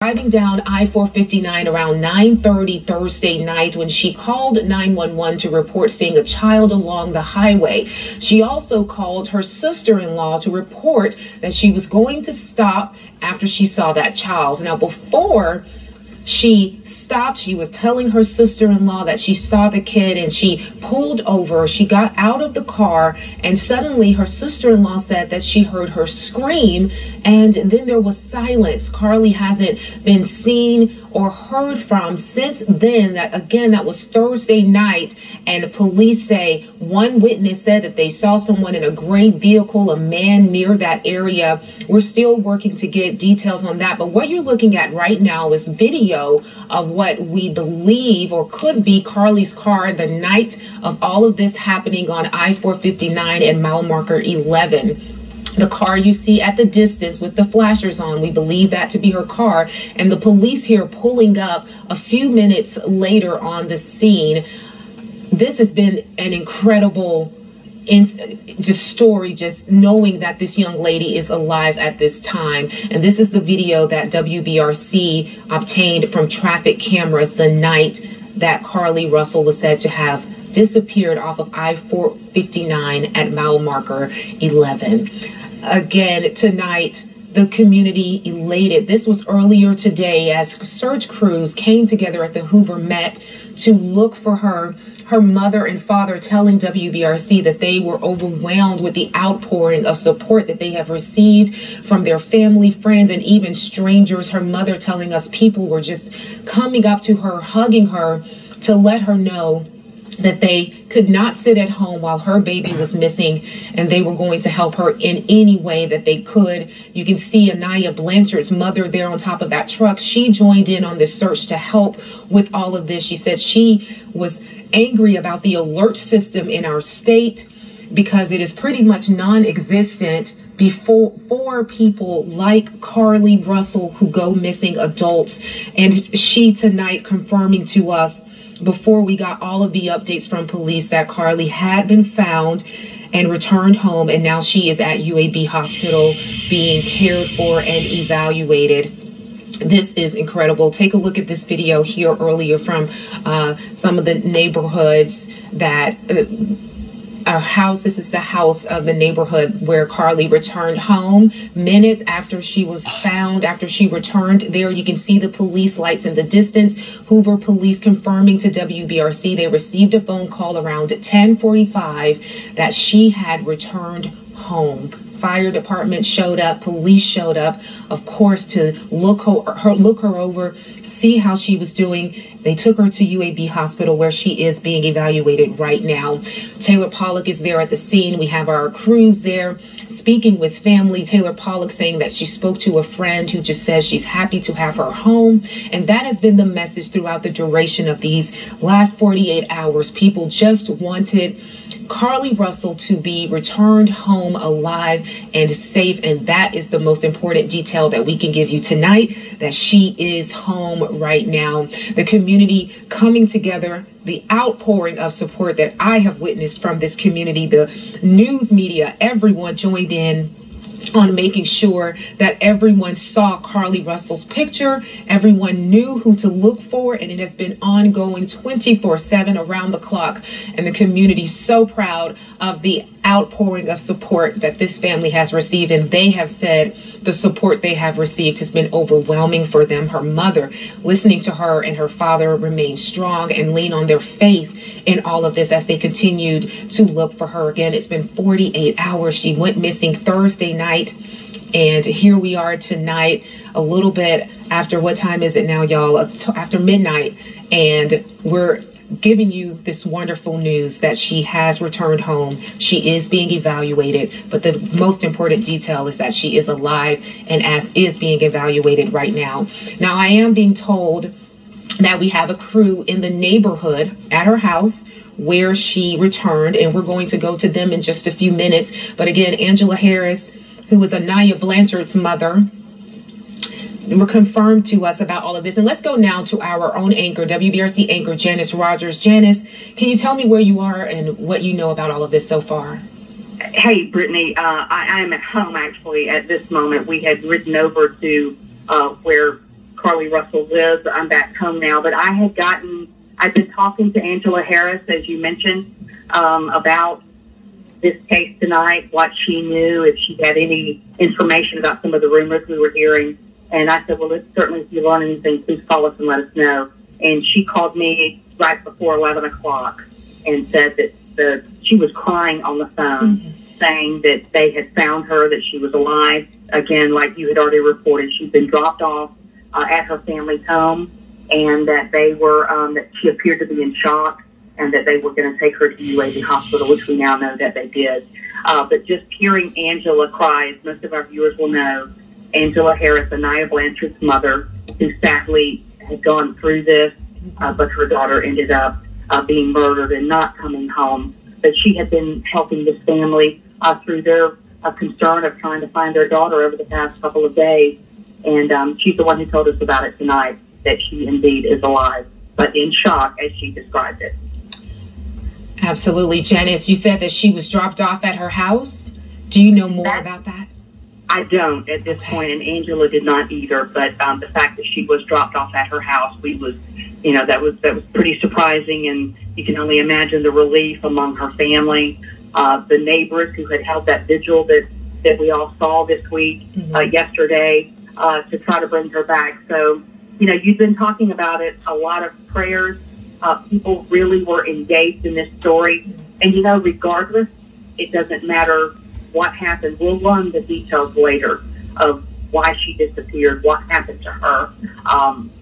driving down I-459 around 9:30 Thursday night when she called 911 to report seeing a child along the highway. She also called her sister-in-law to report that she was going to stop after she saw that child. Now, before she stopped, she was telling her sister-in-law that she saw the kid, and she pulled over. She got out of the car, and suddenly her sister-in-law said that she heard her scream, and then there was silence. Carlee hasn't been seen or heard from since then. That was Thursday night, and the police say one witness said that they saw someone in a gray vehicle, a man near that area. We're still working to get details on that, but what you're looking at right now is video of what we believe or could be Carlee's car the night of all of this happening on I-459 and mile marker 11. The car you see at the distance with the flashers on, we believe that to be her car, and the police here pulling up a few minutes later on the scene. This has been an incredible story, just knowing that this young lady is alive at this time. And this is the video that WBRC obtained from traffic cameras the night that Carlee Russell was said to have disappeared off of I-459 at mile marker 11. Again, tonight, the community elated. This was earlier today as search crews came together at the Hoover Met to look for her. Her mother and father telling WBRC that they were overwhelmed with the outpouring of support that they have received from their family, friends, and even strangers. Her mother telling us people were just coming up to her, hugging her to let her know that they could not sit at home while her baby was missing, and they were going to help her in any way that they could. You can see Anaya Blanchard's mother there on top of that truck. She joined in on this search to help with all of this. She said she was angry about the alert system in our state because it is pretty much non-existent for people like Carlee Russell who go missing, adults. And she tonight confirming to us, before we got all of the updates from police, that Carlee had been found and returned home, and now she is at UAB Hospital being cared for and evaluated. This is incredible. Take a look at this video here earlier from some of the neighborhoods that our house. This is the house of the neighborhood where Carlee returned home minutes after she was found, after she returned there. You can see the police lights in the distance. Hoover police confirming to WBRC they received a phone call around 10:45 that she had returned home. Fire department showed up, police showed up, of course, to look her over, see how she was doing. They took her to UAB Hospital where she is being evaluated right now. Taylor Pollock is there at the scene. We have our crews there speaking with family. Taylor Pollock saying that she spoke to a friend who just says she's happy to have her home. And that has been the message throughout the duration of these last 48 hours. People just wanted Carlee Russell to be returned home alive and safe, and that is the most important detail that we can give you tonight, that she is home right now. The community coming together, the outpouring of support that I have witnessed from this community, the news media, everyone joined in on making sure that everyone saw Carlee Russell's picture, everyone knew who to look for, and it has been ongoing 24/7 around the clock. And the community is so proud of the outpouring of support that this family has received, and they have said the support they have received has been overwhelming for them. Her mother, listening to her, and her father remain strong and lean on their faith in all of this as they continued to look for her. Again, it's been 48 hours. She went missing Thursday night, and here we are tonight, a little bit after, what time is it now, y'all? After midnight, and we're giving you this wonderful news that she has returned home. She is being evaluated, but the most important detail is that she is alive and is being evaluated right now. Now, I am being told that we have a crew in the neighborhood at her house where she returned, and we're going to go to them in just a few minutes. But again, Angela Harris, who is Anaya Blanchard's mother, were confirmed to us about all of this. And let's go now to our own anchor, WBRC anchor, Janice Rogers. Janice, can you tell me where you are and what you know about all of this so far? Hey, Brittany, I am at home, actually, at this moment. We had ridden over to where Carlee Russell lives. I'm back home now, but I've been talking to Angela Harris, as you mentioned, about this case tonight, what she knew, if she had any information about some of the rumors we were hearing. And I said, well, certainly if you learn anything, please call us and let us know. And she called me right before 11 o'clock and said that she was crying on the phone, saying that they had found her, that she was alive. Again, like you had already reported, she'd been dropped off at her family's home, and that that she appeared to be in shock, and that they were going to take her to UAS Hospital, which we now know that they did. But just hearing Angela cry, as most of our viewers will know, Angela Harris, Anaya Blanchard's mother, who sadly had gone through this, but her daughter ended up being murdered and not coming home. But she had been helping this family through their concern of trying to find their daughter over the past couple of days. And she's the one who told us about it tonight, that she indeed is alive, but in shock, as she described it. Absolutely. Janice, you said that she was dropped off at her house. Do you know more about that? I don't at this point, and Angela did not either. But the fact that she was dropped off at her house, that was pretty surprising, and you can only imagine the relief among her family, the neighbors who had held that vigil that we all saw this week, yesterday, to try to bring her back. So, you've been talking about it, a lot of prayers. People really were engaged in this story, and regardless, it doesn't matter what happened. We'll learn the details later of why she disappeared, what happened to her.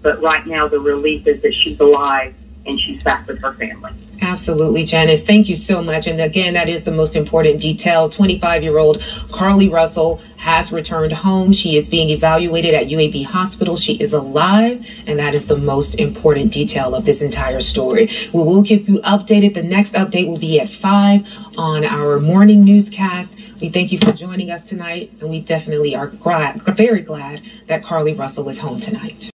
But right now, the relief is that she's alive and she's back with her family. Absolutely, Janice. Thank you so much. And again, that is the most important detail. 25-year-old Carlee Russell has returned home. She is being evaluated at UAB Hospital. She is alive, and that is the most important detail of this entire story. We will keep you updated. The next update will be at 5 on our morning newscast. We thank you for joining us tonight, and we definitely are very glad that Carlee Russell is home tonight.